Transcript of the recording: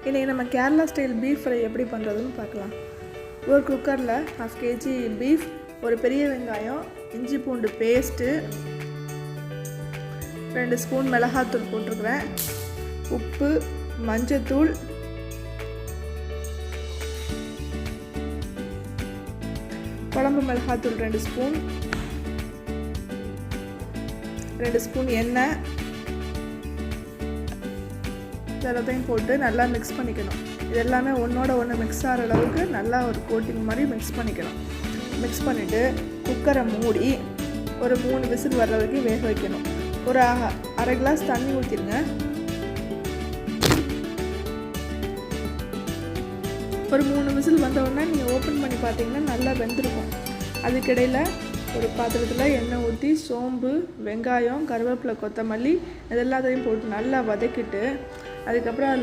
இன்றைக்கி நம்ம Kerala style beef fry எப்படி பண்ணுறதுன்னு பார்க்கலாம். ஒரு குக்கரில் 1/2 kg பீஃப், ஒரு பெரிய வெங்காயம், இஞ்சி பூண்டு பேஸ்ட்டு, 2 ஸ்பூன் மிளகாத்தூள் போட்டிருக்கிறேன், உப்பு, மஞ்சத்தூள், குழம்பு மிளகாத்தூள் 2 ஸ்பூன், 2 ஸ்பூன் எண்ணெய், எல்லாத்தையும் போட்டு நல்லா மிக்ஸ் பண்ணிக்கணும். இது எல்லாமே ஒன்றோட ஒன்று மிக்ஸ் ஆகிற அளவுக்கு நல்லா ஒரு கோட்டிங் மாதிரி மிக்ஸ் பண்ணிக்கணும். மிக்ஸ் பண்ணிவிட்டு குக்கரை மூடி ஒரு 3 விசில் வர்ற வரைக்கும் வேக வைக்கணும். ஒரு அரை கிளாஸ் தண்ணி ஊற்றிடுங்க. ஒரு 3 விசில் வந்தவுடனே நீங்கள் ஓப்பன் பண்ணி பார்த்தீங்கன்னா நல்லா வெந்திருக்கும். அதுக்கிடையில் ஒரு பாத்திரத்தில் எண்ணெய் ஊற்றி சோம்பு, வெங்காயம், கருவேப்பிலை, கொத்தமல்லி இது எல்லாத்தையும் போட்டு நல்லா வதக்கிட்டு அதுக்கப்புறம் அதில்